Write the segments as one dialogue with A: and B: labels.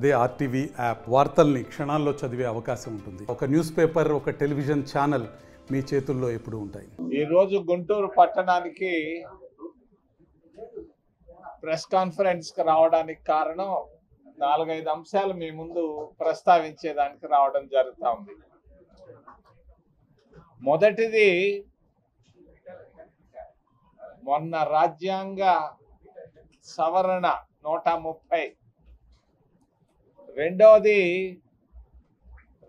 A: అదే RTV app వార్తల్ని క్షణాల్లో చదివే అవకాశం ఉంటుంది. ఒక న్యూస్ పేపర్, ఒక టెలివిజన్ ఛానల్ మీ చేతుల్లో ఎప్పుడూ ఉంటాయి.
B: ఈరోజు గుంటూరు పట్టణానికి ప్రెస్ కాన్ఫరెన్స్కి రావడానికి కారణం 4-5 అంశాలు మీ ముందు ప్రస్తావించేదానికి రావడం జరుగుతూ ఉంది. మొదటిది, మొన్న రాజ్యాంగ సవరణ 130. రెండవది,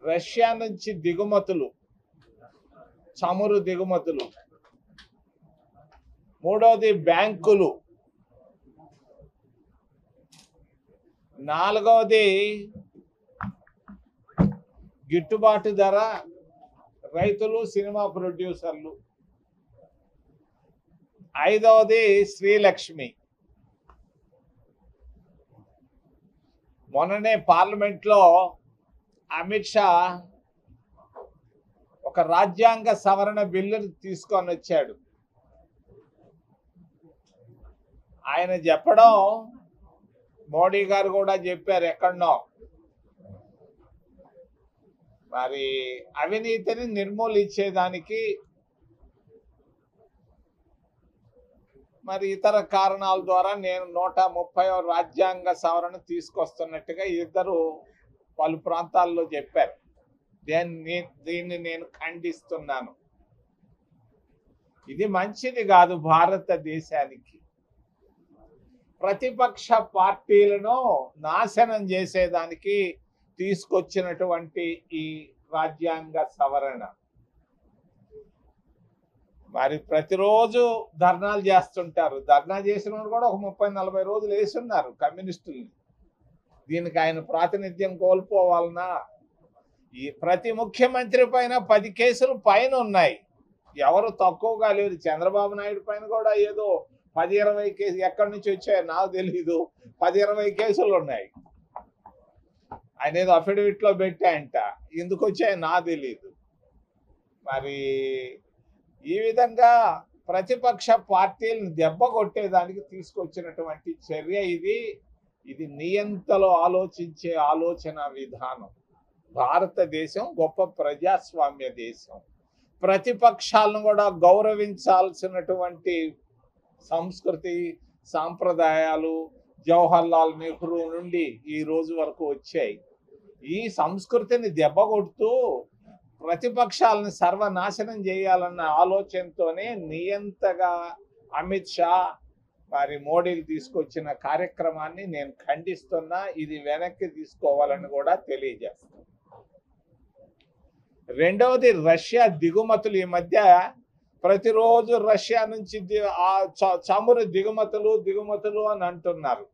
B: రష్యా నుంచి దిగుమతులు, చమురు దిగుమతులు. మూడవది బ్యాంకులు. నాలుగవది గిట్టుబాటు ధర, రైతులు, సినిమా ప్రొడ్యూసర్లు. ఐదవది శ్రీలక్ష్మి. మొన్ననే పార్లమెంట్లో అమిత్ షా ఒక రాజ్యాంగ సవరణ బిల్లును తీసుకొని వచ్చాడు. ఆయన చెప్పడం, మోడీ గారు కూడా చెప్పారు ఎక్కడనో, మరి అవినీతిని నిర్మూలించేదానికి మరి ఇతర కారణాల ద్వారా నేను 130వ రాజ్యాంగ సవరణ తీసుకొస్తున్నట్టుగా ఇద్దరు పలు ప్రాంతాల్లో చెప్పారు. దీన్ని నేను ఖండిస్తున్నాను. ఇది మంచిది కాదు భారతదేశానికి. ప్రతిపక్ష పార్టీలను నాశనం చేసేదానికి తీసుకొచ్చినటువంటి ఈ రాజ్యాంగ సవరణ. మరి ప్రతిరోజు ధర్నాలు చేస్తుంటారు. ధర్నా చేసిన వాళ్ళు కూడా ఒక 30-40 రోజులు వేస్తున్నారు కమ్యూనిస్టుల్ని. దీనికి ఆయన ప్రాతినిధ్యం కోల్పోవాలన్నా? ఈ ప్రతి ముఖ్యమంత్రి పైన 10 కేసులు పైన ఉన్నాయి. ఎవరు తక్కువగా లేరు. చంద్రబాబు నాయుడు పైన కూడా ఏదో 10-20 కేసులు ఎక్కడి నుంచి వచ్చాయో నాకు తెలీదు. 10-20 కేసులు ఉన్నాయి. ఆయన ఏదో అఫిడవిట్లో పెట్టాయంట. ఎందుకు వచ్చాయో నాకు తెలీదు. మరి ఈ విధంగా ప్రతిపక్ష పార్టీలను దెబ్బ కొట్టేదానికి తీసుకొచ్చినటువంటి చర్య ఇది నియంతలో ఆలోచించే ఆలోచన విధానం. భారతదేశం గొప్ప ప్రజాస్వామ్య దేశం. ప్రతిపక్షాలను కూడా గౌరవించాల్సినటువంటి సంస్కృతి, సాంప్రదాయాలు జవహర్లాల్ నెహ్రూ నుండి ఈ రోజు వరకు వచ్చాయి. ఈ సంస్కృతిని దెబ్బ కొడుతూ ప్రతిపక్షాలను సర్వనాశనం చేయాలన్న ఆలోచనతోనే నియంతగా అమిత్ షా మరి మోడీలు తీసుకొచ్చిన కార్యక్రమాన్ని నేను ఖండిస్తున్నా. ఇది వెనక్కి తీసుకోవాలని కూడా తెలియజేస్తాను. రెండవది, రష్యా దిగుమతులు. ఈ మధ్య ప్రతిరోజు రష్యా నుంచి చమురు దిగుమతులు అని అంటున్నారు.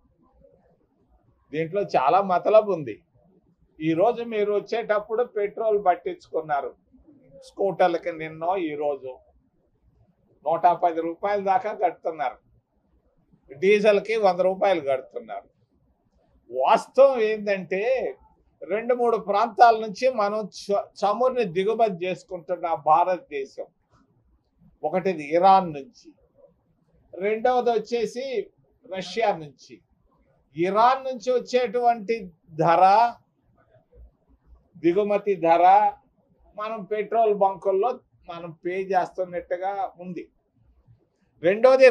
B: దీంట్లో చాలా మతలబు ఉంది. ఈరోజు మీరు వచ్చేటప్పుడు పెట్రోల్ పట్టించుకున్నారు స్కూటర్లకి. నిన్నో ఈరోజు 110 రూపాయల దాకా కడుతున్నారు. డీజిల్కి 100 రూపాయలు కడుతున్నారు. వాస్తవం ఏంటంటే 2-3 ప్రాంతాల నుంచి మనం చమురుని దిగుమతి చేసుకుంటున్న భారతదేశం. ఒకటిది ఇరాన్ నుంచి, రెండవది వచ్చేసి రష్యా నుంచి. ఇరాన్ నుంచి వచ్చేటువంటి ధర, దిగుమతి ధర మనం పెట్రోల్ బంకుల్లో మనం పే చేస్తున్నట్టుగా ఉంది. రెండోది,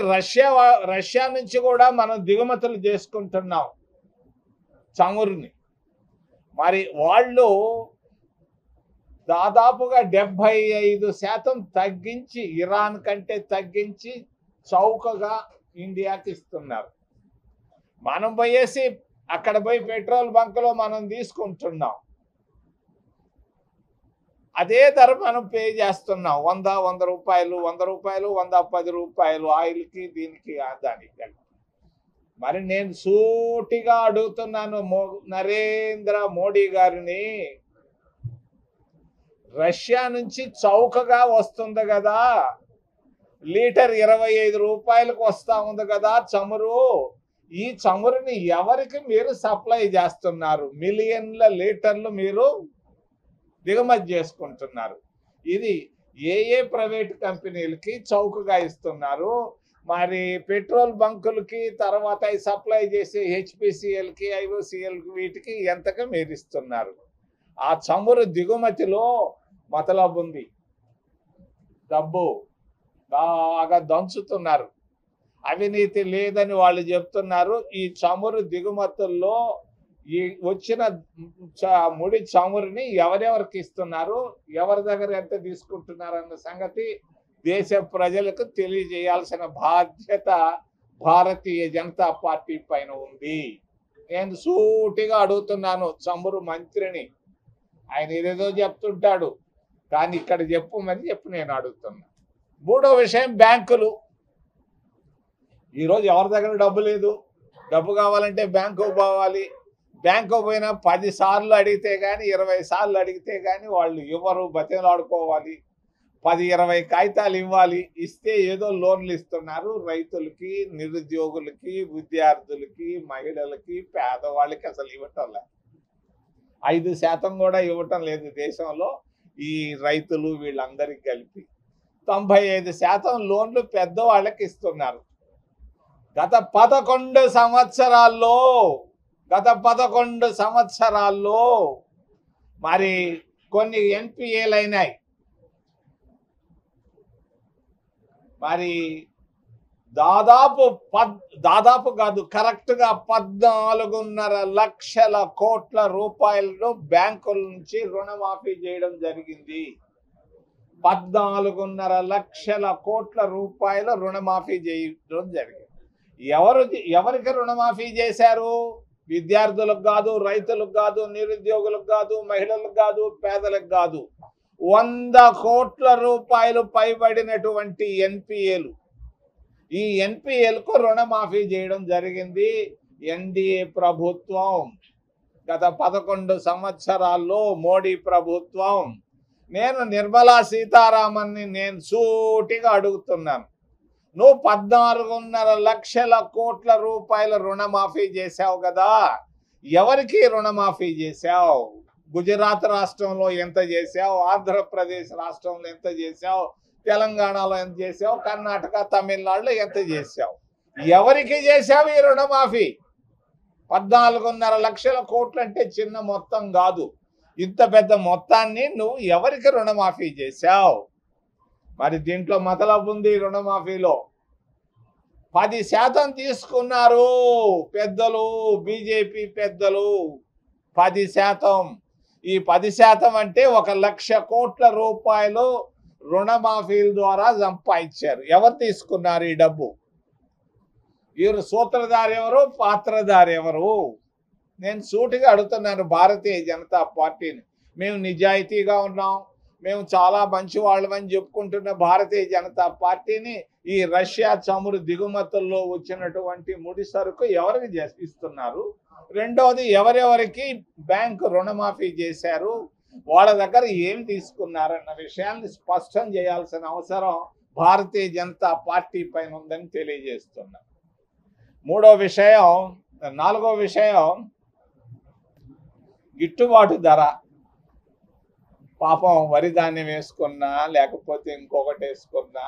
B: రష్యా నుంచి కూడా మనం దిగుమతులు చేసుకుంటున్నాం చమురుని. మరి వాళ్ళు దాదాపుగా 75% తగ్గించి, ఇరాన్ కంటే తగ్గించి చౌకగా ఇండియాకి ఇస్తున్నారు. మనం పోయేసి అక్కడ పోయి పెట్రోల్ బంకులో మనం తీసుకుంటున్నాం. అదే ధర మనం పే చేస్తున్నాం. 100 రూపాయలు, 110 రూపాయలు ఆయిల్కి, దీనికి, దానికి. మరి నేను సూటిగా అడుగుతున్నాను నరేంద్ర మోడీ గారిని, రష్యా నుంచి చౌకగా వస్తుంది కదా, లీటర్ 25 రూపాయలకు వస్తా ఉంది కదా చమురు. ఈ చమురుని ఎవరికి మీరు సప్లై చేస్తున్నారు? మిలియన్ల లీటర్లు మీరు దిగుమతి చేసుకుంటున్నారు. ఇది ఏ ప్రైవేట్ కంపెనీలకి చౌకగా ఇస్తున్నారు? మరి పెట్రోల్ బంకులకి, తర్వాత ఈ సప్లై చేసే హెచ్పిసిఎల్కి, ఐఓసిఎల్కి, వీటికి ఎంతగా మీరు ఇస్తున్నారు? ఆ చమురు దిగుమతిలో మతలబు ఉంది. డబ్బు బాగా దంచుతున్నారు. అవినీతి లేదని వాళ్ళు చెప్తున్నారు. ఈ చమురు దిగుమతుల్లో ఈ వచ్చిన ముడి చమురుని ఎవరెవరికి ఇస్తున్నారు, ఎవరి దగ్గర ఎంత తీసుకుంటున్నారు అన్న సంగతి దేశ ప్రజలకు తెలియజేయాల్సిన బాధ్యత భారతీయ జనతా పార్టీ పైన ఉంది. నేను సూటిగా అడుగుతున్నాను చమురు మంత్రిని. ఆయన ఏదేదో చెప్తుంటాడు, కానీ ఇక్కడ చెప్పమని నేను అడుగుతున్నా. మూడో విషయం బ్యాంకులు. ఈరోజు ఎవరి దగ్గర డబ్బు లేదు. డబ్బు కావాలంటే బ్యాంకుకు పోవాలి. బ్యాంకు పోయినా 10 సార్లు అడిగితే కానీ, 20 సార్లు అడిగితే కానీ వాళ్ళు ఇవ్వరు, బతిలాడుకోవాలి. 10-20 కాగితాలు ఇవ్వాలి. ఇస్తే ఏదో లోన్లు ఇస్తున్నారు. రైతులకి, నిరుద్యోగులకి, విద్యార్థులకి, మహిళలకి, పేదవాళ్ళకి అసలు ఇవ్వటం లేదు. 5% కూడా ఇవ్వటం లేదు దేశంలో. ఈ రైతులు వీళ్ళందరికీ కలిపి 95% లోన్లు పెద్దవాళ్ళకి ఇస్తున్నారు. గత 11 సంవత్సరాల్లో మరి కొన్ని ఎన్పిఏలు అయినాయి. మరి దాదాపు కాదు, కరెక్ట్గా 14.5 లక్షల కోట్ల రూపాయలను బ్యాంకుల నుంచి రుణమాఫీ చేయడం జరిగింది. 14.5 లక్షల కోట్ల రూపాయల రుణమాఫీ చేయడం జరిగింది. ఎవరికి రుణమాఫీ చేశారు? విద్యార్థులకు కాదు, రైతులకు కాదు, నిరుద్యోగులకు కాదు, మహిళలకు కాదు, పేదలకు కాదు. 100 కోట్ల రూపాయలు పైబడినటువంటి ఎన్పిఏలు. ఈ ఎన్పిఏలకు రుణమాఫీ చేయడం జరిగింది ఎన్డీఏ ప్రభుత్వం. గత 11 సంవత్సరాల్లో మోడీ ప్రభుత్వం. నేను నిర్మలా సీతారామన్ని సూటిగా అడుగుతున్నాను, నువ్వు 14.5 లక్షల కోట్ల రూపాయల రుణమాఫీ చేశావు కదా, ఎవరికి రుణమాఫీ చేశావు? గుజరాత్ రాష్ట్రంలో ఎంత చేశావు? ఆంధ్రప్రదేశ్ రాష్ట్రంలో ఎంత చేశావు? తెలంగాణలో ఎంత చేశావు? కర్ణాటక, తమిళనాడులో ఎంత చేశావు? ఎవరికి చేశావు ఈ రుణమాఫీ? 14.5 లక్షల కోట్లు అంటే చిన్న మొత్తం కాదు. ఇంత పెద్ద మొత్తాన్ని నువ్వు ఎవరికి రుణమాఫీ చేశావు? మరి దీంట్లో మతలబు ఉంది. రుణమాఫీలో 10% తీసుకున్నారు పెద్దలు, బీజేపీ పెద్దలు. 10%. ఈ 10% అంటే 1 లక్ష కోట్ల రూపాయలు రుణమాఫీల ద్వారా సంపాదించారు. ఎవరు తీసుకున్నారు ఈ డబ్బు? వీరు సూత్రధారి ఎవరు, పాత్రధారి ఎవరు? నేను సూటిగా అడుగుతున్నాను భారతీయ జనతా పార్టీని. మేము నిజాయితీగా ఉన్నాం, మేము చాలా మంచి వాళ్ళమని చెప్పుకుంటున్న భారతీయ జనతా పార్టీని ఈ రష్యా చమురు దిగుమతుల్లో వచ్చినటువంటి ముడి సరుకు ఎవరికి ఇస్తున్నారు? రెండవది, ఎవరెవరికి బ్యాంకు రుణమాఫీ చేశారు, వాళ్ళ దగ్గర ఏం తీసుకున్నారన్న విషయాన్ని స్పష్టం చేయాల్సిన అవసరం భారతీయ జనతా పార్టీ పైన ఉందని తెలియజేస్తున్నా. నాలుగో విషయం గిట్టుబాటు ధర. పాపం వరి ధాన్యం వేసుకున్నా, లేకపోతే ఇంకొకటి వేసుకున్నా,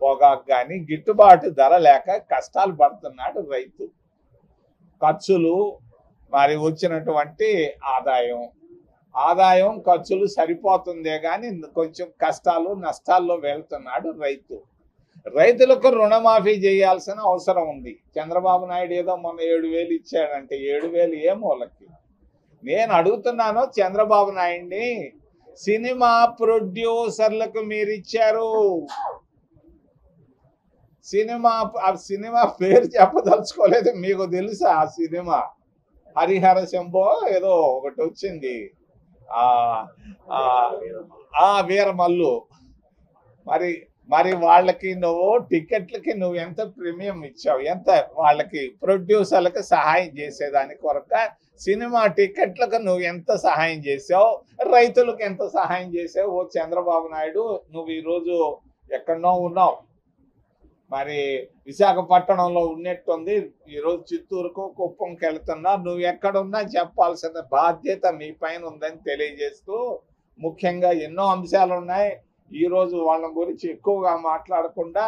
B: పొగాకు కానీ గిట్టుబాటు ధర లేక కష్టాలు పడుతున్నాడు రైతు. ఖర్చులు, మరి వచ్చినటువంటి ఆదాయం ఖర్చులు సరిపోతుందే కానీ కొంచెం కష్టాలు నష్టాల్లో వెళ్తున్నాడు రైతు. రైతులకు రుణమాఫీ చేయాల్సిన అవసరం ఉంది. చంద్రబాబు నాయుడు ఏదో మొన్న 7,000 ఇచ్చాడంటే 7,000 ఏ మూలకి? నేను అడుగుతున్నాను చంద్రబాబు నాయుడిని, సినిమా ప్రొడ్యూసర్లకు మీరు ఇచ్చారు. సినిమా పేరు చెప్పదలుచుకోలేదు. మీకు తెలుసా ఆ సినిమా? హరిహర శంభో ఏదో ఒకటి వచ్చింది, వీరమల్లు. మరి వాళ్ళకి నువ్వు టికెట్లకి నువ్వు ఎంత ప్రీమియం ఇచ్చావు? ఎంత వాళ్ళకి ప్రొడ్యూసర్లకు సహాయం చేసేదాని కొరక సినిమా టికెట్లకు నువ్వు ఎంత సహాయం చేసావు? రైతులకు ఎంత సహాయం చేసావు? ఓ చంద్రబాబు నాయుడు, నువ్వు ఈరోజు ఎక్కడనో ఉన్నావు. మరి విశాఖపట్నంలో ఉన్నట్టుంది, ఈరోజు చిత్తూరుకు, కుప్పంకి వెళ్తున్నా. నువ్వు ఎక్కడున్నా చెప్పాల్సిన బాధ్యత మీ పైన ఉందని తెలియజేస్తూ, ముఖ్యంగా ఎన్నో అంశాలు ఉన్నాయి. ఈరోజు వాళ్ళ గురించి ఎక్కువగా మాట్లాడకుండా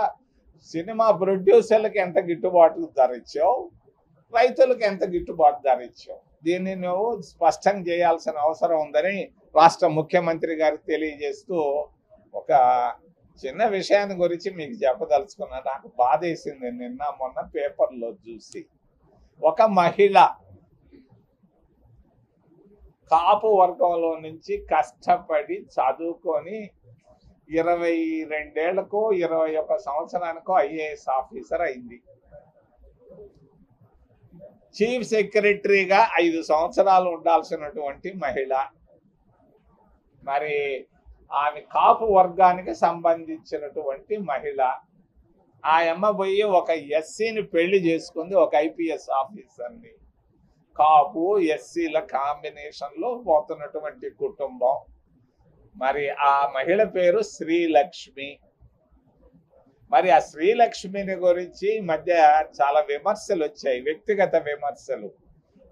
B: సినిమా ప్రొడ్యూసర్లకు ఎంత గిట్టుబాటు ధర ఇచ్చావు, రైతులకు ఎంత గిట్టుబాటు ధర ఇచ్చావు, దీన్ని నువ్వు స్పష్టం చేయాల్సిన అవసరం ఉందని రాష్ట్ర ముఖ్యమంత్రి గారికి తెలియజేస్తూ ఒక చిన్న విషయాన్ని గురించి మీకు చెప్పదలుచుకున్నా. నాకు బాధేసింది నిన్న మొన్న పేపర్లో చూసి. ఒక మహిళ కాపు వర్గంలో నుంచి కష్టపడి చదువుకొని 22 ఏళ్లకో 21 సంవత్సరానికో ఐఏఎస్ ఆఫీసర్ అయింది. చీఫ్ సెక్రటరీగా 5 సంవత్సరాలు ఉండాల్సినటువంటి మహిళ. మరి ఆమె కాపు వర్గానికి సంబంధించినటువంటి మహిళ. ఆ అమ్మ పోయి ఒక ఎస్సీని పెళ్లి చేసుకుంది, ఒక ఐపీఎస్ ఆఫీసర్ని. కాపు ఎస్సీల కాంబినేషన్లో పోతున్నటువంటి కుటుంబం. మరి ఆ మహిళ పేరు శ్రీలక్ష్మి. మరి ఆ శ్రీలక్ష్మిని గురించి మధ్య చాలా విమర్శలు వచ్చాయి, వ్యక్తిగత విమర్శలు.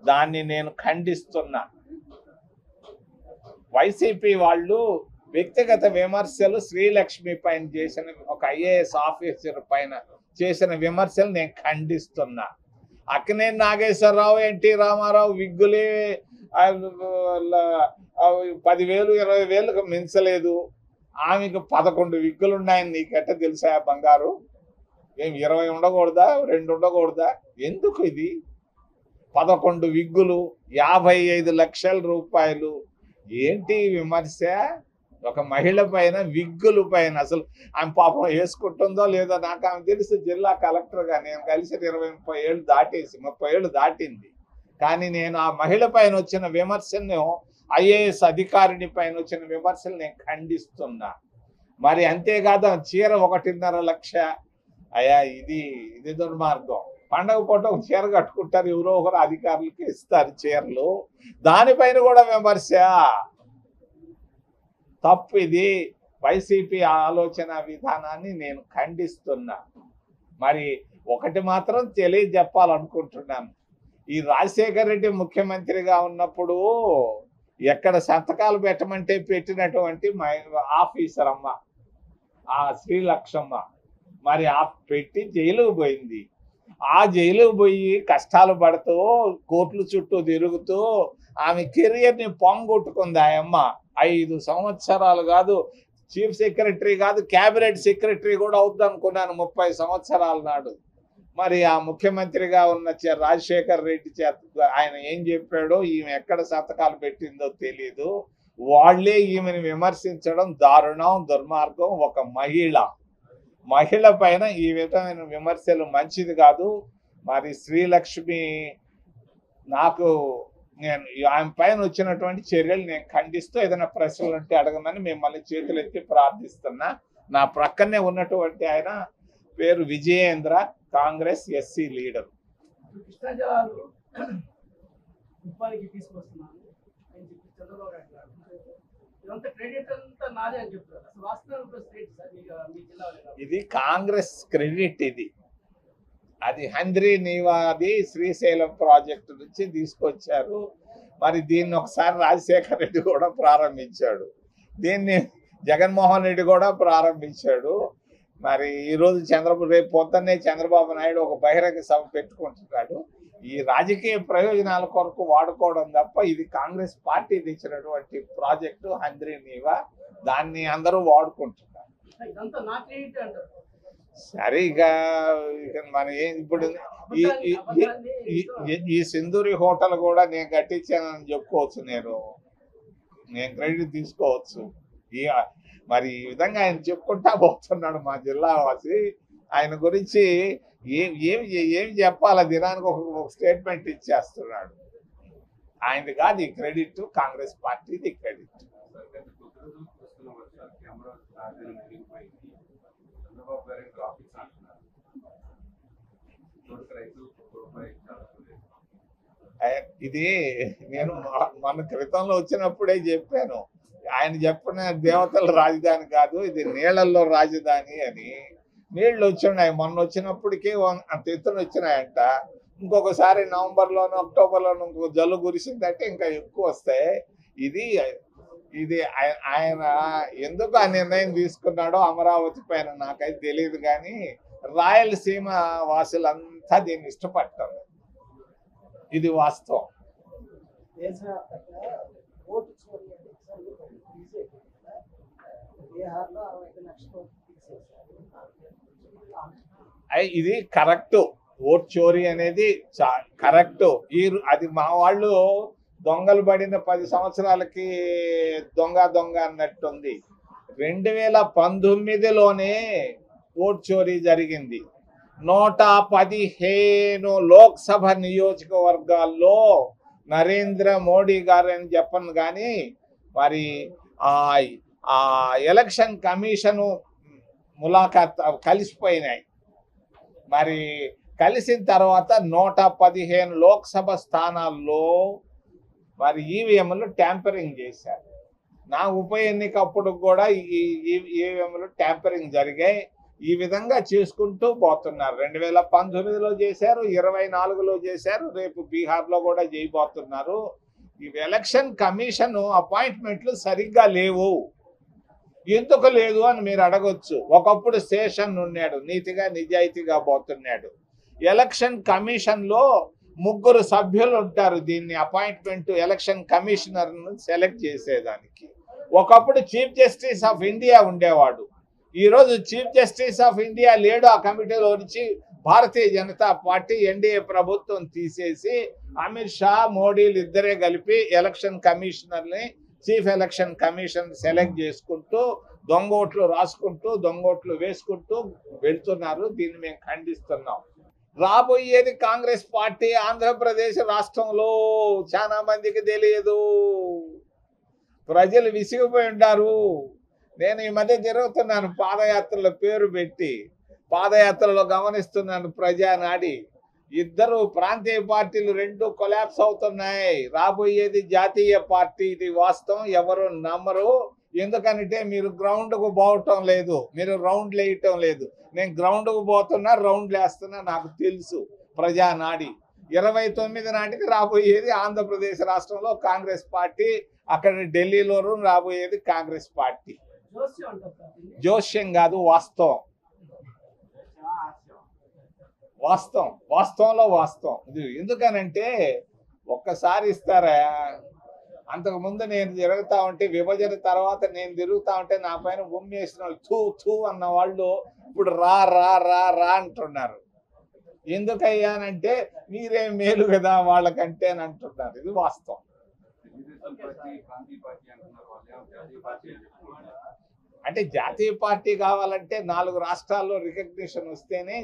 B: దాన్ని నేను ఖండిస్తున్నా. వైసీపీ వాళ్ళు వ్యక్తిగత విమర్శలు శ్రీలక్ష్మి పైన చేసిన, ఒక ఐఏఎస్ ఆఫీసర్ పైన చేసిన విమర్శలు నేను ఖండిస్తున్నా. అక్కినేని నాగేశ్వరరావు, ఎన్టీ రామారావు విగ్గులే 10,000 20,000కు మించలేదు. ఆమెకు 11 విగ్గులు ఉన్నాయని నీకెట్ట తెలుసా బంగారు? ఏం 20 ఉండకూడదా, 2 ఉండకూడదా? ఎందుకు ఇది? 11 విగ్గులు, 55 లక్షల రూపాయలు. ఏంటి విమర్శ? ఒక మహిళ పైన, విగ్గులు పైన. అసలు ఆమె పాపం వేసుకుంటుందో లేదో నాకు ఆమె తెలుసు. జిల్లా కలెక్టర్గా నేను కలిసి 20-30 ఏళ్ళు దాటేసి 30 ఏళ్ళు దాటింది. కానీ నేను ఆ మహిళ పైన వచ్చిన విమర్శను, ఐఏఎస్ అధికారిని పైన వచ్చిన విమర్శలు నేను ఖండిస్తున్నా. మరి అంతేకాదు చీర 1.5 లక్ష. అయ్యా, ఇది దుర్మార్గం. పండగ పూట ఒక చీర కట్టుకుంటారు, ఎవరో ఒకరు అధికారులకి ఇస్తారు చీరలు, దానిపైన కూడా విమర్శ. తప్పు ఇది. వైసీపీ ఆలోచన విధానాన్ని నేను ఖండిస్తున్నా. మరి ఒకటి మాత్రం తెలియజెప్పాలనుకుంటున్నాను. ఈ రాజశేఖర రెడ్డి ముఖ్యమంత్రిగా ఉన్నప్పుడు ఎక్కడ సంతకాలు పెట్టమంటే పెట్టినటువంటి ఆఫీసర్ అమ్మ ఆ శ్రీలక్ష్మమ్మ మరి పెట్టి జైలుకు పోయింది. ఆ జైలుకు పోయి కష్టాలు పడుతూ కోర్టుల చుట్టూ తిరుగుతూ ఆమె కెరియర్ని పొంగొట్టుకుంది. ఆ అమ్మ 5 సంవత్సరాలు కాదు, చీఫ్ సెక్రటరీ కాదు, క్యాబినెట్ సెక్రటరీ కూడా అవుద్దనుకున్నాను 30 సంవత్సరాల నాడు. మరి ఆ ముఖ్యమంత్రిగా ఉన్న రాజశేఖర రెడ్డి ఆయన ఏం చెప్పాడో, ఈమె ఎక్కడ సంతకాలు పెట్టిందో తెలియదు. వాళ్లే ఈమెను విమర్శించడం దారుణం, దుర్మార్గం. ఒక మహిళ పైన ఈ విధమైన విమర్శలు మంచిది కాదు. మరి శ్రీలక్ష్మి, నేను ఆమె పైన వచ్చినటువంటి చర్యలు నేను ఖండిస్తూ ఏదైనా ప్రశ్నలు ఉంటే అడగమని మిమ్మల్ని చేతులెత్తి ప్రార్థిస్తున్నా. నా ప్రక్కనే ఉన్నటువంటి ఆయన పేరు విజయేంద్ర, కాంగ్రెస్ ఎస్సీ లీడర్. ఇది కాంగ్రెస్ క్రెడిట్. అది హంద్రీ నీవాది శ్రీశైలం ప్రాజెక్టు నుంచి తీసుకొచ్చారు. మరి దీన్ని ఒకసారి రాజశేఖర రెడ్డి కూడా ప్రారంభించాడు, దీన్ని జగన్మోహన్ రెడ్డి కూడా ప్రారంభించాడు. మరి ఈరోజు రేపు పొద్దున్నే చంద్రబాబు నాయుడు ఒక బహిరంగ సభ పెట్టుకుంటున్నాడు. ఈ రాజకీయ ప్రయోజనాల కొరకు వాడుకోవడం తప్ప ఇది కాంగ్రెస్ పార్టీ తెచ్చినటువంటి ప్రాజెక్టు హంద్రీ నీవా. దాన్ని అందరూ వాడుకుంటున్నారు. సరే, ఇక మన ఇప్పుడు ఈ సింధూరి హోటల్ కూడా నేను కట్టించానని చెప్పుకోవచ్చు, నేను క్రెడిట్ తీసుకోవచ్చు. మరి ఈ విధంగా ఆయన చెప్పుకుంటా పోతున్నాడు మా జిల్లా వాసి. ఆయన గురించి ఏం చెప్పాలా, దినానికి ఒక స్టేట్మెంట్ ఇచ్చేస్తున్నాడు. ఆయనది కాదు ఈ క్రెడిట్, కాంగ్రెస్ పార్టీది క్రెడిట్. ఇది నేను మన క్రితంలో వచ్చినప్పుడే చెప్పాను. ఆయన చెప్పిన దేవతల రాజధాని కాదు, ఇది నీళ్లలో రాజధాని అని. నీళ్లు వచ్చినాయి, మొన్న వచ్చినప్పటికీ అంత ఎత్తున వచ్చినాయంట. ఇంకొకసారి నవంబర్లోనూ అక్టోబర్లోనూ ఇంకో జల్లు కురిసిందంటే ఇంకా ఎక్కువ వస్తాయి. ఇది ఆయన ఎందుకు ఆ నిర్ణయం తీసుకున్నాడో అమరావతి పైన నాకైతే తెలియదు. కానీ రాయలసీమ వాసులంతా దీన్ని ఇష్టపడతారు. ఇది వాస్తవం. ఇది కరెక్ట్. ఓట్ చోరీ అనేది కరెక్ట్. అది మా వాళ్ళు దొంగలు పడిన 10 సంవత్సరాలకి దొంగ అన్నట్టుంది. 2019లోనే ఓట్ చోరీ జరిగింది. 115 లోక్సభ నియోజకవర్గాల్లో నరేంద్ర మోడీ గారు అని చెప్పను కానీ మరి ఆ ఎలక్షన్ కమిషను ములాఖాత్ కలిసిపోయినాయి. మరి కలిసిన తర్వాత 115 లోక్సభ స్థానాల్లో మరి ఈవీఎంలు ట్యాంపరింగ్ చేశారు. నా ఉప ఎన్నికప్పుడు కూడా ఈ ఈవీఎంలు ట్యాంపరింగ్ జరిగాయి. ఈ విధంగా చేసుకుంటూ పోతున్నారు. 2019లో చేశారు, 24లో చేశారు, రేపు బీహార్లో కూడా చేయబోతున్నారు. ఈ ఎలక్షన్ కమిషన్ అపాయింట్మెంట్లు సరిగ్గా లేవు. ఎందుకు లేదు అని మీరు అడగొచ్చు. ఒకప్పుడు శేషన్ ఉన్నాడు, నీతిగా నిజాయితీగా పోతున్నాడు. ఎలక్షన్ కమిషన్లో 3 సభ్యులు ఉంటారు. దీన్ని అపాయింట్మెంట్ ఎలక్షన్ కమిషనర్ను సెలెక్ట్ చేసేదానికి. ఒకప్పుడు చీఫ్ జస్టిస్ ఆఫ్ ఇండియా ఉండేవాడు. ఈరోజు చీఫ్ జస్టిస్ ఆఫ్ ఇండియా లేడు. ఆ కమిటీలో నుంచి భారతీయ జనతా పార్టీ ఎన్డీఏ ప్రభుత్వం తీసేసి అమిత్ షా మోడీలు ఇద్దరే కలిపి ఎలక్షన్ కమిషనర్ని చీఫ్ ఎలక్షన్ కమిషన్ సెలెక్ట్ చేసుకుంటూ దొంగోట్లు రాసుకుంటూ దొంగోట్లు వేసుకుంటూ వెళ్తున్నారు. దీన్ని మేము ఖండిస్తున్నాం. రాబోయేది కాంగ్రెస్ పార్టీ ఆంధ్రప్రదేశ్ రాష్ట్రంలో చాలా మందికి తెలియదు. ప్రజలు విసిగిపోయి ఉంటారు. నేను ఈ మధ్య తిరుగుతున్నాను పాదయాత్రల పేరు పెట్టి. పాదయాత్రలో గమనిస్తున్నాను ప్రజానాడి. ఇద్దరు ప్రాంతీయ పార్టీలు 2 కొలాప్స్ అవుతున్నాయి. రాబోయేది జాతీయ పార్టీ. ఇది వాస్తవం, ఎవరు నమ్మరు. ఎందుకంటే మీరు గ్రౌండ్కు పోవటం లేదు, మీరు రౌండ్లు వేయటం లేదు. నేను గ్రౌండ్కు పోతున్నా, రౌండ్లు వేస్తున్నా, నాకు తెలుసు ప్రజానాడి. 29 నాటికి రాబోయేది ఆంధ్రప్రదేశ్ రాష్ట్రంలో కాంగ్రెస్ పార్టీ, అక్కడ ఢిల్లీలోనూ రాబోయేది కాంగ్రెస్ పార్టీ. జోస్యం కాదు, వాస్తవం. వాస్తవంలో వాస్తవం. ఇది ఎందుకనంటే ఒక్కసారి ఇస్తారా? అంతకుముందు నేను తిరుగుతా ఉంటే, విభజన తర్వాత నేను తిరుగుతా ఉంటే నా పైన ఉమ్మేసిన వాళ్ళు, తూ అన్న వాళ్ళు ఇప్పుడు రా అంటున్నారు. ఎందుకయ్యానంటే మీరే మేలు కదా వాళ్ళకంటే అని అంటున్నారు. ఇది వాస్తవం. అంటే జాతీయ పార్టీ కావాలంటే 4 రాష్ట్రాల్లో రికగ్నిషన్ వస్తేనే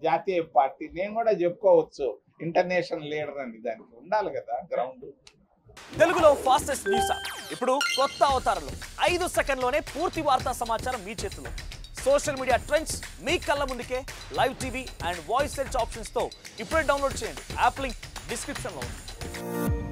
B: జాతీయ పార్టీ. నేను కూడా చెప్పుకోవచ్చు ఇంటర్నేషనల్ లీడర్ అని. దానికి ఉండాలి కదా గ్రౌండ్.
C: తెలుగులో ఫాస్టెస్ట్ న్యూస్ ఇప్పుడు కొత్త అవతారంలో 5 సెకండ్లోనే పూర్తి వార్తా సమాచారం మీ చేతిలో. సోషల్ మీడియా ట్రెండ్స్ మీ కళ్ళ ముందుకే live TV and voice search ఆప్షన్స్తో ఇప్పుడే డౌన్లోడ్ చేయండి. యాప్ లింక్ డిస్క్రిప్షన్లో ఉంది.